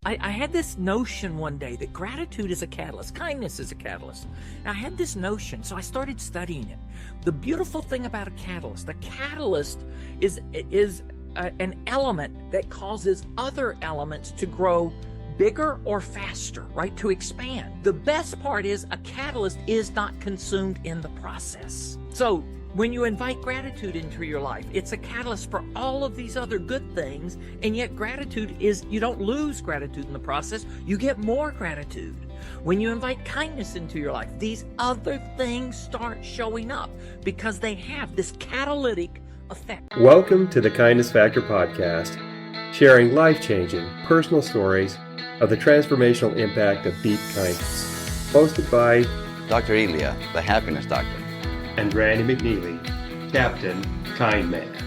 I had this notion one day that gratitude is a catalyst, kindness is a catalyst. And I had this notion, so I started studying it. The beautiful thing about a catalyst is an element that causes other elements to grow bigger or faster, right? To expand. The best part is a catalyst is not consumed in the process. So when you invite gratitude into your life, it's a catalyst for all of these other good things. And yet gratitude is, you don't lose gratitude in the process, you get more gratitude. When you invite kindness into your life, these other things start showing up because they have this catalytic effect. Welcome to the Kindness Factor podcast, sharing life-changing personal stories of the transformational impact of deep kindness. Hosted by Dr. Elia, the happiness doctor. And Randy McNeely, Captain Kindman.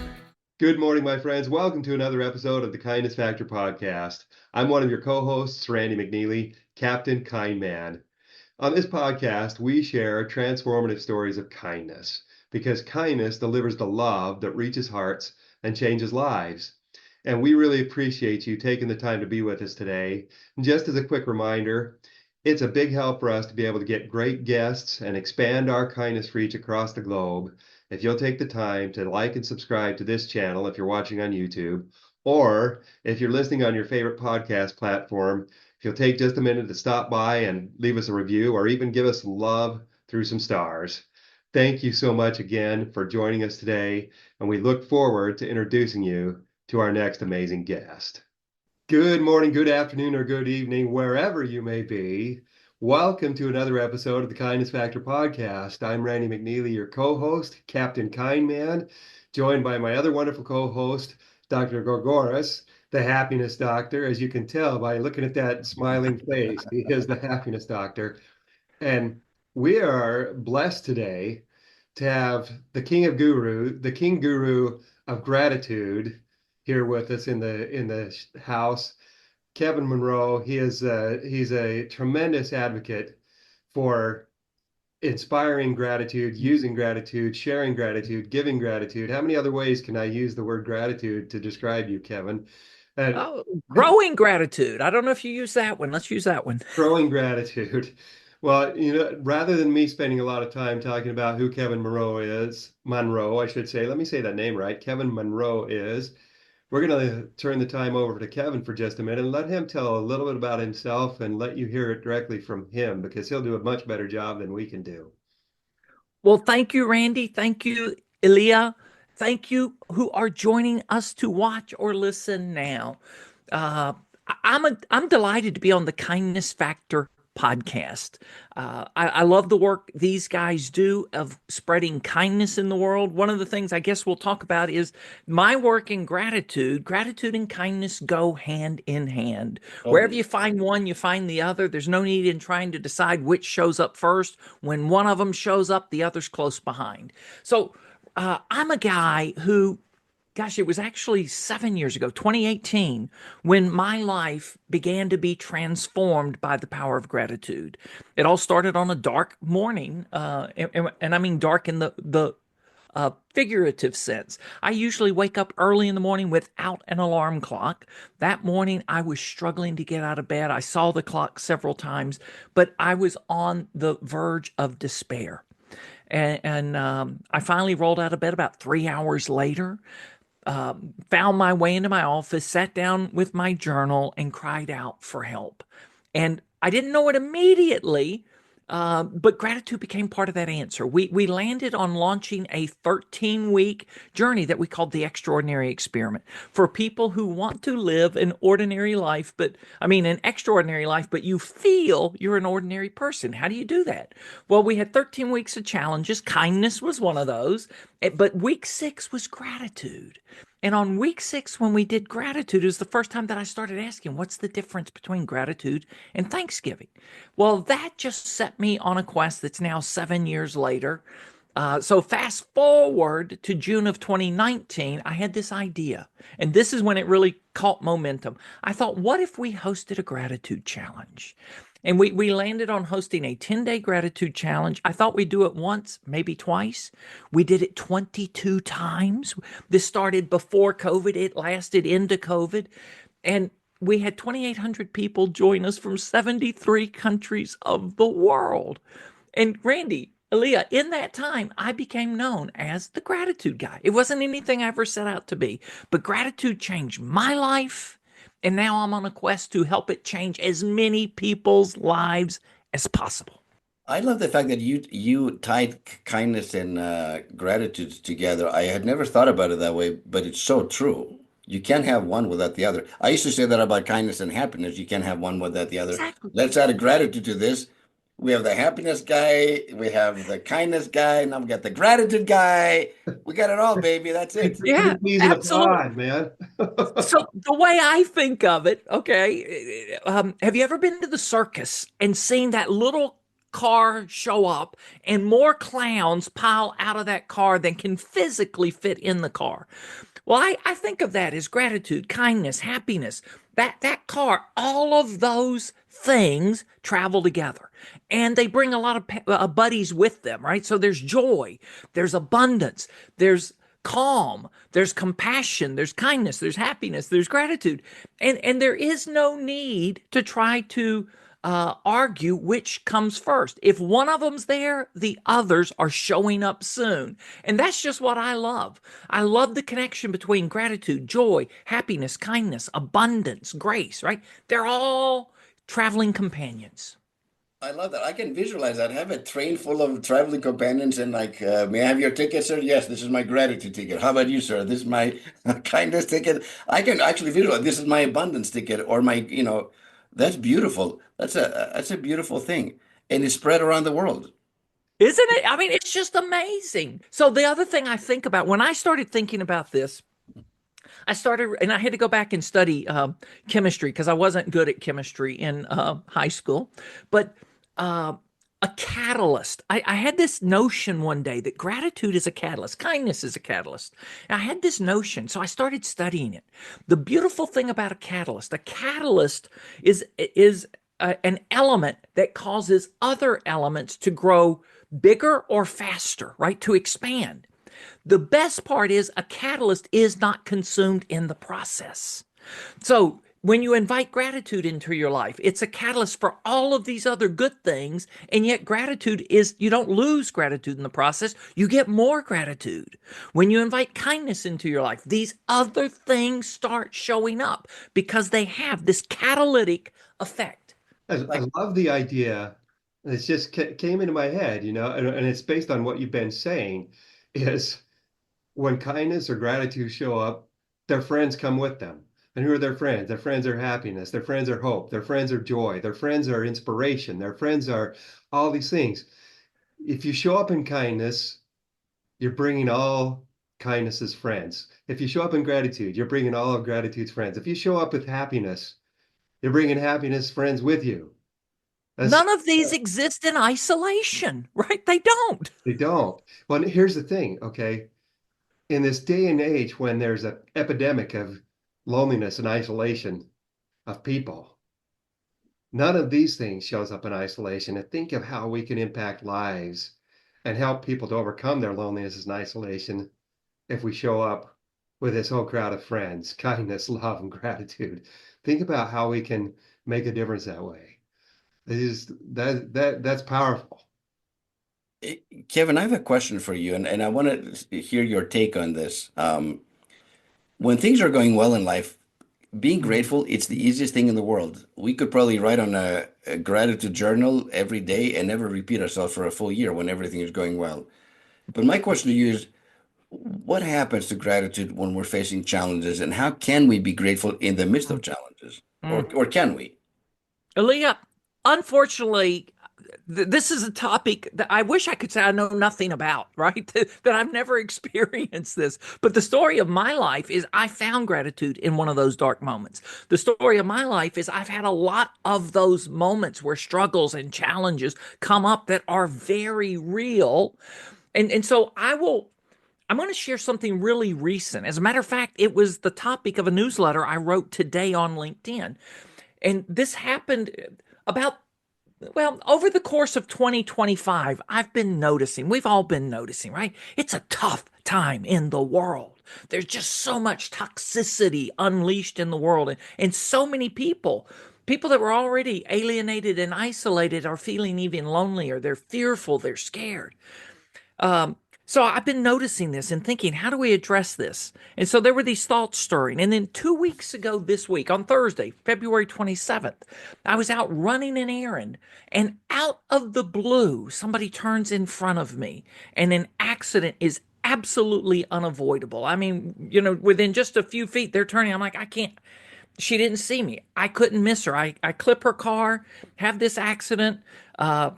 Good morning, my friends. Welcome to another episode of the Kindness Factor podcast. I'm one of your co-hosts, Randy McNeely, Captain Kindman. On this podcast, we share transformative stories of kindness because kindness delivers the love that reaches hearts and changes lives. And we really appreciate you taking the time to be with us today. And just as a quick reminder, it's a big help for us to be able to get great guests and expand our kindness reach across the globe. If you'll take the time to like and subscribe to this channel if you're watching on YouTube, or if you're listening on your favorite podcast platform, if you'll take just a minute to stop by and leave us a review or even give us some love through some stars. Thank you so much again for joining us today, and we look forward to introducing you to our next amazing guest. Good morning, good afternoon, or good evening, wherever you may be. Welcome to another episode of the Kindness Factor podcast. I'm Randy McNeely, your co-host, Captain Kindman, joined by my other wonderful co-host, Dr. Gourgouris, the happiness doctor. As you can tell by looking at that smiling face, he is the happiness doctor. And we are blessed today to have the king guru of gratitude, here with us in the house, Kevin Monroe. He's a tremendous advocate for inspiring gratitude, using gratitude, sharing gratitude, giving gratitude. How many other ways can I use the word gratitude to describe you, Kevin? Growing gratitude. I don't know if you use that one. Let's use that one. Growing gratitude. Well, rather than me spending a lot of time talking about who Kevin Monroe, I should say, let me say that name right. Kevin Monroe is. We're going to turn the time over to Kevin for just a minute and let him tell a little bit about himself and let you hear it directly from him, because he'll do a much better job than we can do. Well, thank you, Randy. Thank you, Elia. Thank you who are joining us to watch or listen now. I'm delighted to be on the Kindness Factor podcast. I love the work these guys do of spreading kindness in the world. One of the things I guess we'll talk about is my work in gratitude. Gratitude and kindness go hand in hand. Wherever you find one, you find the other. There's no need in trying to decide which shows up first. When one of them shows up, the other's close behind. So I'm a guy who, gosh, it was actually 7 years ago, 2018, when my life began to be transformed by the power of gratitude. It all started on a dark morning, and I mean dark in the figurative sense. I usually wake up early in the morning without an alarm clock. That morning, I was struggling to get out of bed. I saw the clock several times, but I was on the verge of despair. And I finally rolled out of bed about 3 hours later. Found my way into my office, sat down with my journal, and cried out for help. And I didn't know it immediately, but gratitude became part of that answer. We landed on launching a 13-week journey that we called the Extraordinary Experiment for people who want to live an ordinary life, an extraordinary life, but you feel you're an ordinary person. How do you do that? Well, we had 13 weeks of challenges. Kindness was one of those, but week 6 was gratitude. And on week 6, when we did gratitude, it was the first time that I started asking, what's the difference between gratitude and Thanksgiving? Well, that just set me on a quest that's now 7 years later. So fast forward to June of 2019, I had this idea, and this is when it really caught momentum. I thought, what if we hosted a gratitude challenge? And we landed on hosting a 10-day gratitude challenge. I thought we'd do it once, maybe twice. We did it 22 times. This started before COVID. It lasted into COVID. And we had 2,800 people join us from 73 countries of the world. And Randy, Elia, in that time, I became known as the gratitude guy. It wasn't anything I ever set out to be, but gratitude changed my life. And now I'm on a quest to help it change as many people's lives as possible. I love the fact that you tied kindness and gratitude together. I had never thought about it that way, but it's so true. You can't have one without the other. I used to say that about kindness and happiness. You can't have one without the other. Exactly. Let's add a gratitude to this. We have the happiness guy, we have the kindness guy, now we got the gratitude guy. We got it all, baby. That's it. Yeah, Three peas in a absolutely. pod, man. So the way I think of it, okay, have you ever been to the circus and seen that little car show up and more clowns pile out of that car than can physically fit in the car? Well, I think of that as gratitude, kindness, happiness. That car, all of those things travel together, and they bring a lot of buddies with them, right? So there's joy, there's abundance, there's calm, there's compassion, there's kindness, there's happiness, there's gratitude, and there is no need to try to argue which comes first. If one of them's there, the others are showing up soon. And that's just what I love. I love the connection between gratitude, joy, happiness, kindness, abundance, grace, right? They're all traveling companions. I love that. I can visualize that. Have a train full of traveling companions and like, may I have your ticket, sir? Yes, this is my gratitude ticket. How about you, sir? This is my kindness ticket. I can actually visualize this is my abundance ticket or my, that's beautiful. That's a beautiful thing. And it's spread around the world. Isn't it? I mean, it's just amazing. So the other thing I think about when I started thinking about this, and I had to go back and study chemistry because I wasn't good at chemistry in high school. But a catalyst. I had this notion one day that gratitude is a catalyst, kindness is a catalyst. And I had this notion, so I started studying it. The beautiful thing about a catalyst is an element that causes other elements to grow bigger or faster, right? To expand. The best part is a catalyst is not consumed in the process. So when you invite gratitude into your life, it's a catalyst for all of these other good things. And yet gratitude is, you don't lose gratitude in the process. You get more gratitude. When you invite kindness into your life, these other things start showing up because they have this catalytic effect. I love the idea. It just came into my head, and it's based on what you've been saying, is when kindness or gratitude show up, their friends come with them. And who are their friends? Their friends are happiness. Their friends are hope. Their friends are joy. Their friends are inspiration. Their friends are all these things. If you show up in kindness, you're bringing all kindness's friends. If you show up in gratitude, you're bringing all of gratitude's friends. If you show up with happiness, you're bringing happiness friends with you. None of these exist in isolation, right? They don't. They don't. Well, here's the thing, okay? In this day and age when there's an epidemic of loneliness and isolation of people, none of these things shows up in isolation. And think of how we can impact lives and help people to overcome their loneliness and isolation if we show up with this whole crowd of friends, kindness, love, and gratitude. Think about how we can make a difference that way. That's powerful. Kevin, I have a question for you, and I want to hear your take on this. When things are going well in life, being grateful, it's the easiest thing in the world. We could probably write on a gratitude journal every day and never repeat ourselves for a full year when everything is going well. But my question to you is, what happens to gratitude when we're facing challenges, and how can we be grateful in the midst of challenges? Or can we? Elia, unfortunately, this is a topic that I wish I could say I know nothing about, right? That I've never experienced this. But the story of my life is I found gratitude in one of those dark moments. The story of my life is I've had a lot of those moments where struggles and challenges come up that are very real. And so I'm going to share something really recent. As a matter of fact, it was the topic of a newsletter I wrote today on LinkedIn. And this happened about well, over the course of 2025, I've been noticing, we've all been noticing, right? It's a tough time in the world. There's just so much toxicity unleashed in the world, and so many people that were already alienated and isolated are feeling even lonelier. They're fearful, they're scared. Um, so I've been noticing this and thinking, how do we address this? And so there were these thoughts stirring. And then 2 weeks ago this week, on Thursday, February 27th, I was out running an errand, and out of the blue, somebody turns in front of me, and an accident is absolutely unavoidable. I mean, within just a few feet, they're turning. I'm like, I can't. She didn't see me. I couldn't miss her. I clip her car, have this accident,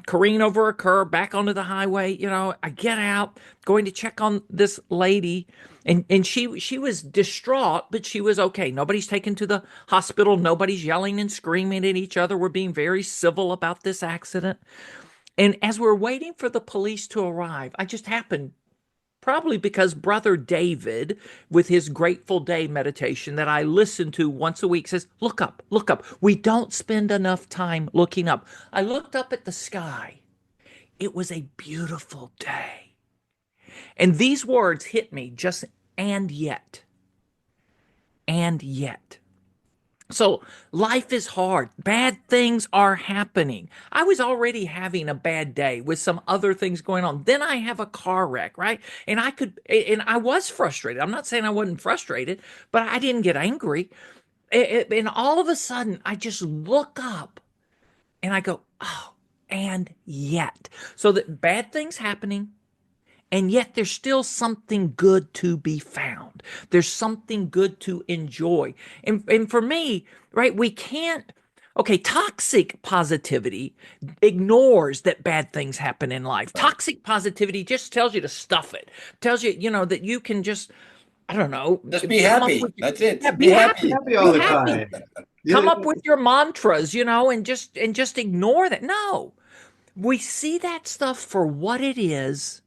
careen over a curb, back onto the highway. I get out, going to check on this lady, and she was distraught, but she was okay. Nobody's taken to the hospital. Nobody's yelling and screaming at each other. We're being very civil about this accident. And as we're waiting for the police to arrive, I just happened, probably because Brother David, with his Grateful Day meditation that I listen to once a week, says, look up, look up. We don't spend enough time looking up. I looked up at the sky. It was a beautiful day. And these words hit me just, and yet. And yet. So life is hard. Bad things are happening. I was already having a bad day with some other things going on. Then I have a car wreck, right? And I was frustrated. I'm not saying I wasn't frustrated, but I didn't get angry. And all of a sudden, I just look up and I go, oh, and yet. So that bad things happening. And yet there's still something good to be found. There's something good to enjoy. And for me, right, we can't, okay, toxic positivity ignores that bad things happen in life. Toxic positivity just tells you to stuff it. Tells you, that you can just, I don't know. Just be happy. That's it. Yeah, be happy. Happy all Be the happy. time. Come up with your mantras, and just ignore that. No. We see that stuff for what it is.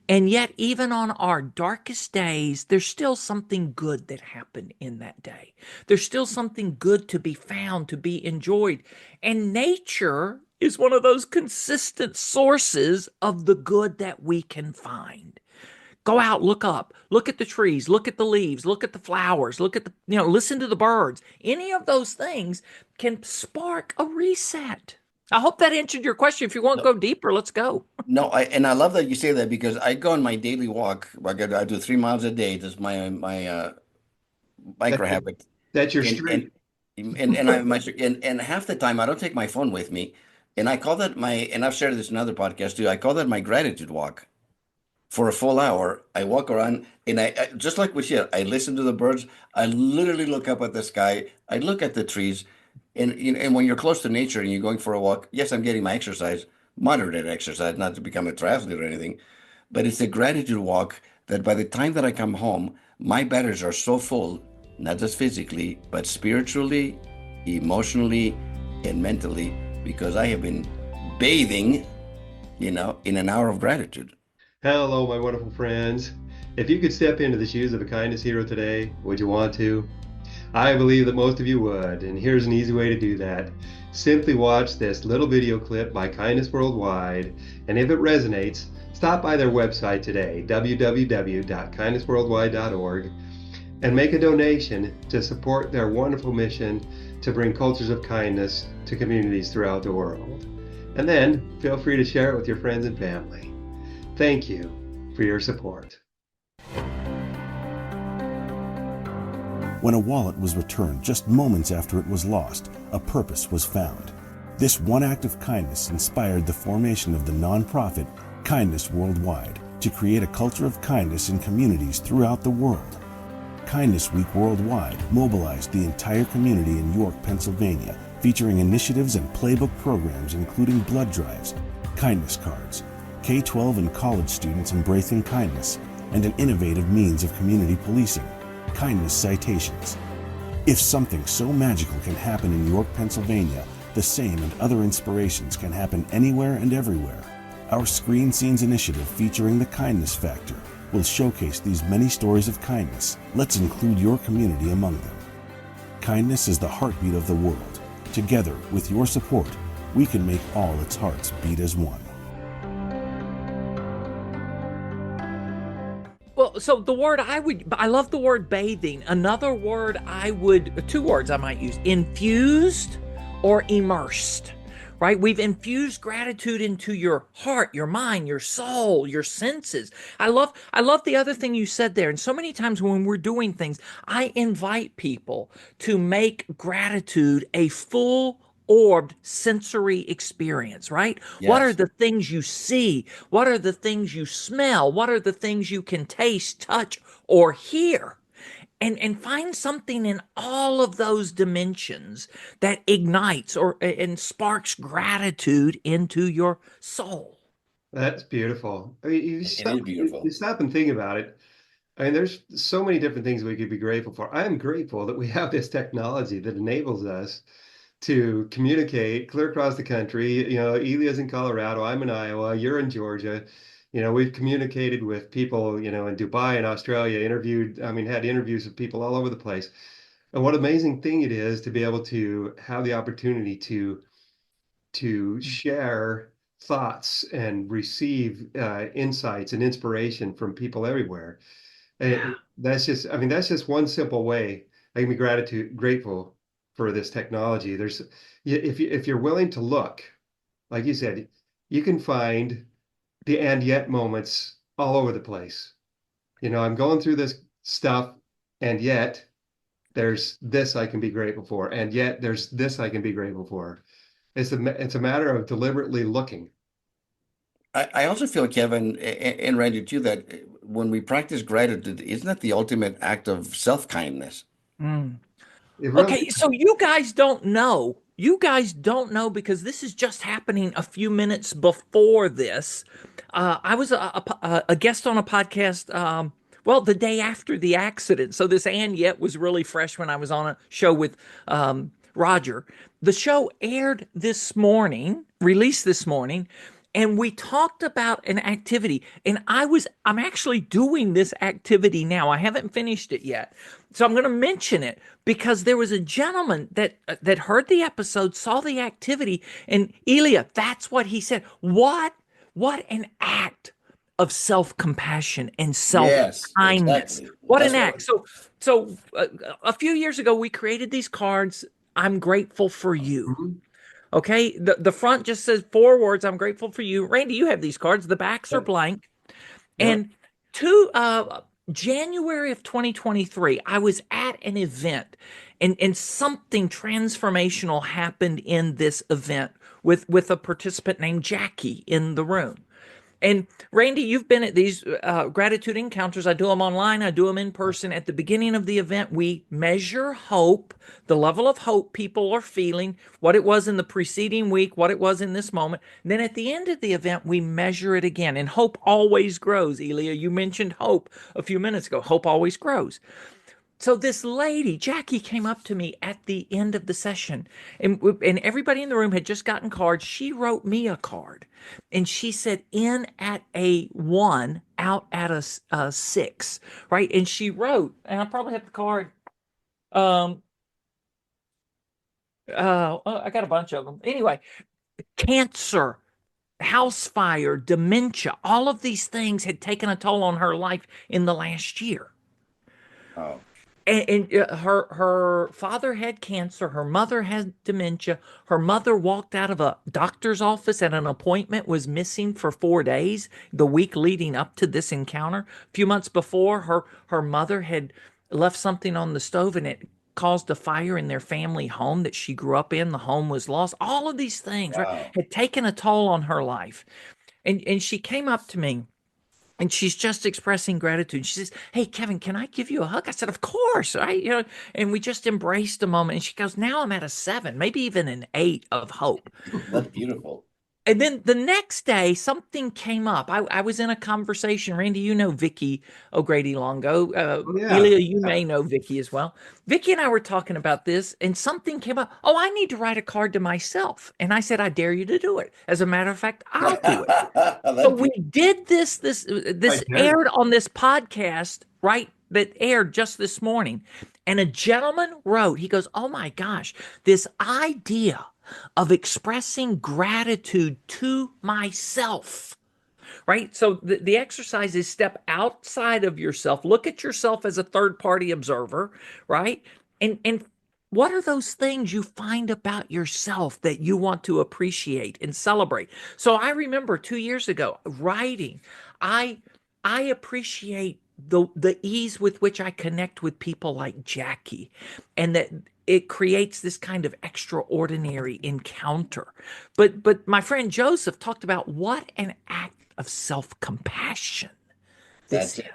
And yet, even on our darkest days, there's still something good that happened in that day. There's still something good to be found, to be enjoyed. And nature is one of those consistent sources of the good that we can find. Go out, look up, look at the trees, look at the leaves, look at the flowers, look at listen to the birds. Any of those things can spark a reset. I hope that answered your question. If you want to go deeper, let's go. No, I love that you say that, because I go on my daily walk. I do 3 miles a day. That's my micro habit. That's your And streak. and half the time I don't take my phone with me, and I call that and I've shared this in other podcasts too. I call that my gratitude walk. For a full hour, I walk around, and I just like we said, I listen to the birds. I literally look up at the sky. I look at the trees. And when you're close to nature and you're going for a walk, yes, I'm getting my exercise, moderate exercise, not to become a triathlete or anything, but it's a gratitude walk that by the time that I come home, my batteries are so full, not just physically, but spiritually, emotionally, and mentally, because I have been bathing, in an hour of gratitude. Hello, my wonderful friends. If you could step into the shoes of a kindness hero today, would you want to? I believe that most of you would, and here's an easy way to do that. Simply watch this little video clip by Kindness Worldwide, and if it resonates, stop by their website today, www.kindnessworldwide.org, and make a donation to support their wonderful mission to bring cultures of kindness to communities throughout the world. And then feel free to share it with your friends and family. Thank you for your support. When a wallet was returned just moments after it was lost, a purpose was found. This one act of kindness inspired the formation of the nonprofit Kindness Worldwide to create a culture of kindness in communities throughout the world. Kindness Week Worldwide mobilized the entire community in York, Pennsylvania, featuring initiatives and playbook programs including blood drives, kindness cards, K-12 and college students embracing kindness, and an innovative means of community policing, kindness citations. If something so magical can happen in York, Pennsylvania, the same and other inspirations can happen anywhere and everywhere. Our Screen Scenes initiative featuring the Kindness Factor will showcase these many stories of kindness. Let's include your community among them. Kindness is the heartbeat of the world. Together, with your support, we can make all its hearts beat as one. Well, so I love the word bathing. Another word two words I might use: infused or immersed. Right? We've infused gratitude into your heart, your mind, your soul, your senses. I love the other thing you said there. And so many times when we're doing things, I invite people to make gratitude a full orbed sensory experience, right? What are Yes. the things you see? What are the things you smell? What are the things you can taste, touch, or hear? And find something in all of those dimensions that ignites or and sparks gratitude into your soul. That's beautiful. I mean, It is you beautiful. stop and think about it. I mean, there's so many different things we could be grateful for. I am grateful that we have this technology that enables us to communicate clear across the country. Elia's in Colorado, I'm in Iowa, you're in Georgia. We've communicated with people, in Dubai and Australia, had interviews with people all over the place. And what amazing thing it is to be able to have the opportunity to share thoughts and receive insights and inspiration from people everywhere. Yeah. And that's just one simple way I can be grateful for this technology. If you're willing to look, like you said, you can find the and yet moments all over the place. I'm going through this stuff, and yet there's this I can be grateful for, and yet there's this I can be grateful for. It's a matter of deliberately looking. I also feel, Kevin, and Randy too, that when we practice gratitude, isn't that the ultimate act of self-kindness? Mm. It really, Okay, so you guys don't know. You guys don't know because this is just happening a few minutes before this. I was a guest on a podcast, well, the day after the accident. So this and yet was really fresh when I was on a show with Roger. The show aired this morning, released this morning, and we talked about an activity. And I'm actually doing this activity now. I haven't finished it yet. So I'm going to mention it because there was a gentleman that heard the episode, saw the activity, and Elia, that's what he said. What an act of self-compassion and Yes, self-kindness. exactly. What That's an what. act. A few years ago, we created these cards. I'm grateful for you. Mhm. Okay. The front just says four words. I'm grateful for you. Randy, you have these cards. The backs are Yep. blank. Yep. And to January of 2023, I was at an event and something transformational happened in this event with a participant named Jackie in the room. And Randy, you've been at these gratitude encounters. I do them online, I do them in person. At the beginning of the event, we measure hope, the level of hope people are feeling, what it was in the preceding week, what it was in this moment. And then at the end of the event, we measure it again. And hope always grows. Elia, you mentioned hope a few minutes ago. Hope always grows. So this lady, Jackie, came up to me at the end of the session, and everybody in the room had just gotten cards. She wrote me a card, and she said, "In at a 1, out at a 6," right? And she wrote, and I probably have the card. Um, I got a bunch of them. Anyway, cancer, house fire, dementia, all of these things had taken a toll on her life in the last year. Oh, And her father had cancer. Her mother had dementia. Her mother walked out of a doctor's office at an appointment, was missing for 4 days, the week leading up to this encounter. A few months before, her mother had left something on the stove and it caused a fire in their family home that she grew up in. The home was lost. All of these things, right, wow. had taken a toll on her life. And she came up to me and she's just expressing gratitude. She says, "Hey, Kevin, can I give you a hug?" I said, "Of course." Right? And we just embraced a moment. And she goes, "Now I'm at a 7, maybe even an 8 of hope." That's beautiful. And then the next day, something came up. I was in a conversation. Randy, you know Vicky O'Grady Longo. Oh yeah. Elia, you Yeah. may know Vicky as well. Vicky and I were talking about this, and something came up. Oh, I need to write a card to myself. And I said, "I dare you to do it. As a matter of fact, I'll do it." So That's we beautiful. did this. I This dare aired on this podcast, right? That aired just this morning. And a gentleman wrote, he goes, "Oh my gosh, this idea of expressing gratitude to myself. Right? So the exercise is step outside of yourself, look at yourself as a third party observer, right? And what are those things you find about yourself that you want to appreciate and celebrate? So I remember 2 years ago writing, I I appreciate the ease with which I connect with people like Jackie, and that it creates this kind of extraordinary encounter. But my friend Joseph talked about what an act of self-compassion this That's is, it.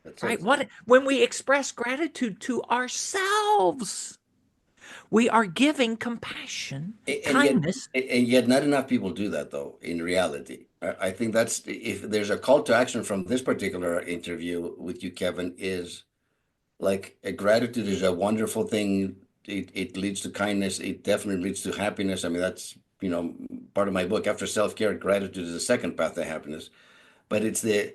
That's right? it. What when we express gratitude to ourselves, we are giving compassion, And yet, kindness. not enough people do that though, in reality. I think that's, if there's a call to action from this particular interview with you, Kevin, is like a gratitude is a wonderful thing. It leads to kindness. It definitely leads to happiness. I mean, that's, part of my book. After self-care, gratitude is the second path to happiness. But it's the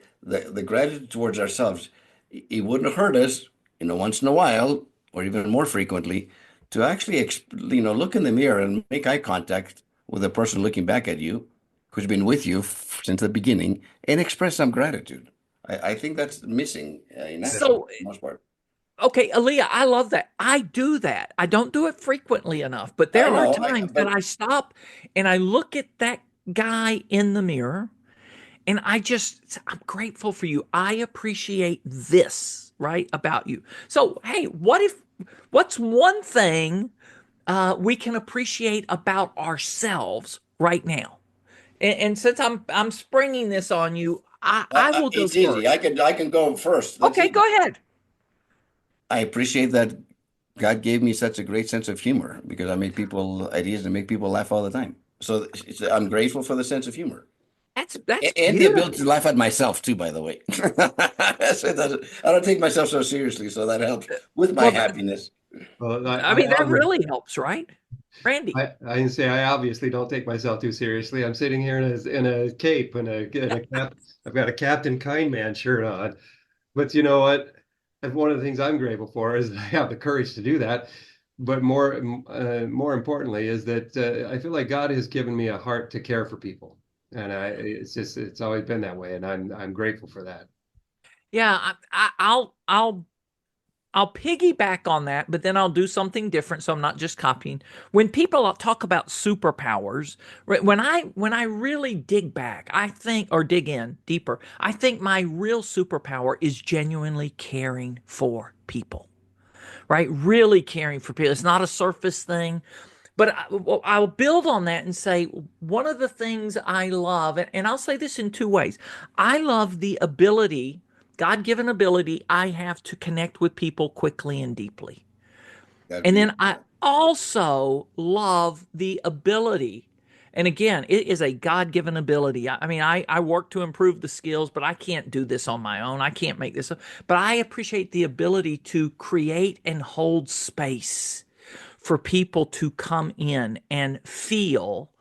gratitude towards ourselves. It wouldn't hurt us, once in a while, or even more frequently, to actually, look in the mirror and make eye contact with the person looking back at you, who's been with you since the beginning, and express some gratitude. I think that's missing in action for So the most part. okay, Aaliyah, I love that. I do that. I don't do it frequently enough, but I there are know, times that but I stop and I look at that guy in the mirror and I'm grateful for you. I appreciate this, right, about you. So, hey, what's one thing we can appreciate about ourselves right now? And since I'm springing this on you, I will go it's easy. first. I can go first. That's Okay, easy. go ahead. I appreciate that God gave me such a great sense of humor because I make people ideas and make people laugh all the time. So I'm grateful for the sense of humor. That's And the ability to beautiful. laugh at myself too, by the way. I don't take myself so seriously, so that helps with my Well, happiness. Well, I mean, that really helps, right? Randy. I can say I obviously don't take myself too seriously. I'm sitting here in a cape and a cap. I've got a Captain Kindman shirt on. But you know what? And one of the things I'm grateful for is that I have the courage to do that. But more importantly, is that I feel like God has given me a heart to care for people, and it's always been that way, and I'm grateful for that. Yeah, I'll piggyback on that, but then I'll do something different so I'm not just copying. When people talk about superpowers, right, when I really dig back, I think or dig in deeper, I think my real superpower is genuinely caring for people. Right? Really caring for people. It's not a surface thing. But I'll build on that and say one of the things I love, and I'll say this in two ways. I love the ability, God given ability I have to connect with people quickly and deeply. That's And then beautiful. I also love the ability, and again, it is a God given ability. I mean, I work to improve the skills, but I can't do this on my own. I can't make this up. But I appreciate the ability to create and hold space for people to come in and feel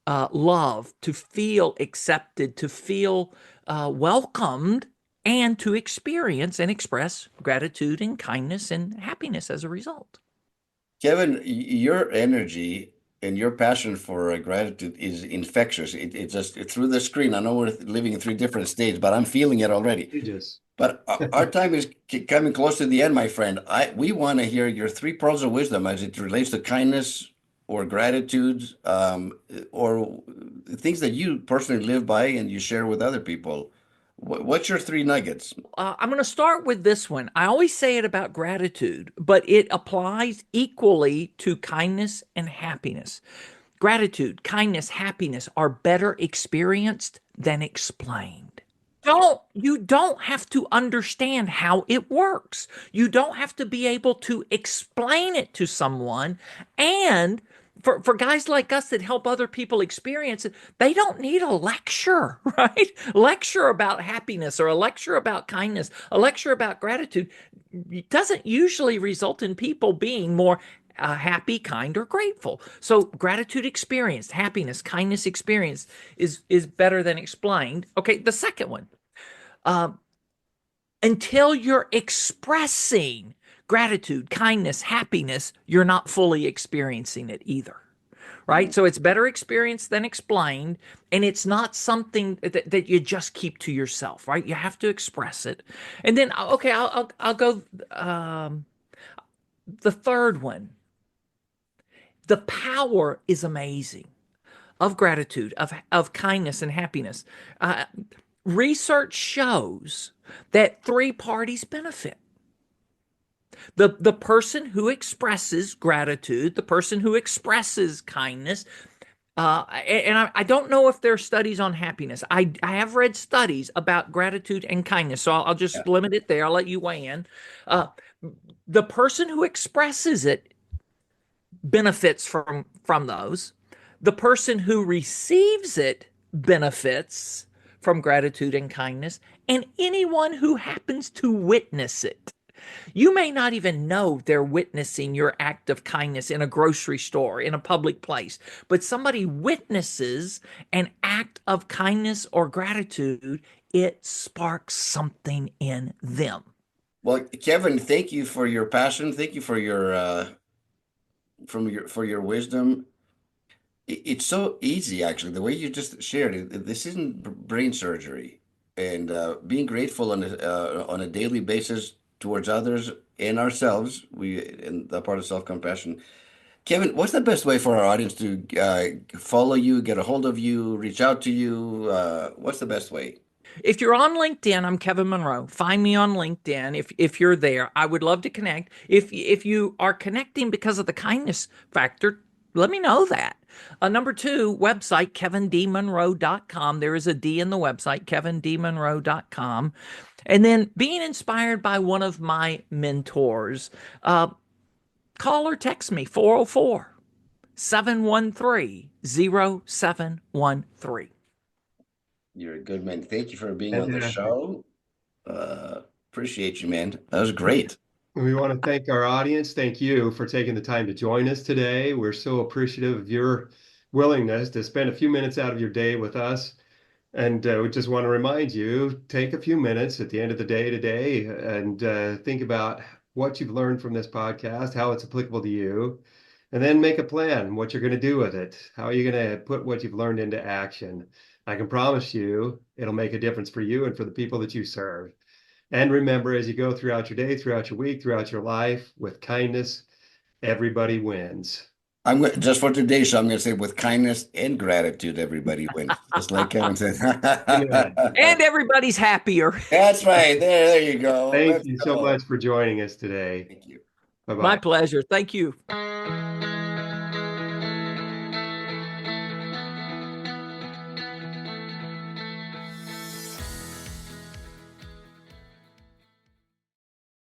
love, to feel accepted, to feel welcomed, and to experience and express gratitude and kindness and happiness as a result. Kevin, your energy and your passion for gratitude is infectious. It just through the screen. I know we're living in three different states, but I'm feeling it already. Ages. But our time is coming close to the end, my friend. We want to hear your three pearls of wisdom as it relates to kindness or gratitude, or things that you personally live by and you share with other people. What's your three nuggets? I'm going to start with this one. I always say it about gratitude, but it applies equally to kindness and happiness. Gratitude, kindness, happiness are better experienced than explained. You don't have to understand how it works. You don't have to be able to explain it to someone. And for guys like us that help other people experience it, they don't need a lecture, right? Lecture about happiness or a lecture about kindness, a lecture about gratitude doesn't usually result in people being more happy, kind, or grateful. So gratitude experienced, happiness, kindness experienced is better than explained. Okay, the second one, uh, until you're expressing gratitude, kindness, happiness, you're not fully experiencing it either. right? So it's better experienced than explained, and it's not something that you just keep to yourself, right? You have to express it. And then, okay, I'll go the third one. The power is amazing of gratitude, of kindness and happiness. Uh, Research shows that three parties benefit. The person who expresses gratitude, the person who expresses kindness, and I don't know if there are studies on happiness. I have read studies about gratitude and kindness, so I'll Yeah. just limit it there. I'll let you weigh in. The person who expresses it benefits from those. The person who receives it benefits from gratitude and kindness, and anyone who happens to witness it. You may not even know they're witnessing your act of kindness in a grocery store, in a public place, but somebody witnesses an act of kindness or gratitude, it sparks something in them. Well, Kevin, thank you for your passion. Thank you for your wisdom. It's so easy, actually, the way you just shared it. This isn't brain surgery, and being grateful on a daily basis towards others and ourselves. And the part of self-compassion. Kevin, what's the best way for our audience to follow you, get a hold of you, reach out to you? What's the best way? If you're on LinkedIn, I'm Kevin Monroe. Find me on LinkedIn if you're there. I would love to connect. If you are connecting because of the kindness factor, let me know that. Number two, website, kevindmonroe.com. There is a D in the website, kevindmonroe.com. And then being inspired by one of my mentors, call or text me, 404 713 0713. You're a good man. Thank you for being on the Fantastic. show. Appreciate you, man. That was great. We want to thank our audience. Thank you for taking the time to join us today. We're so appreciative of your willingness to spend a few minutes out of your day with us. And we just want to remind you, take a few minutes at the end of the day today and think about what you've learned from this podcast, how it's applicable to you, and then make a plan, what you're going to do with it. How are you going to put what you've learned into action? I can promise you it'll make a difference for you and for the people that you serve. And remember, as you go throughout your day, throughout your week, throughout your life, with kindness, everybody wins. Just for today, so I'm going to say with kindness and gratitude, everybody wins. Just like Kevin said. Amen. And everybody's happier. That's right. There you go. Thank Let's you so go. much for joining us today. Thank you. Bye-bye. My pleasure. Thank you.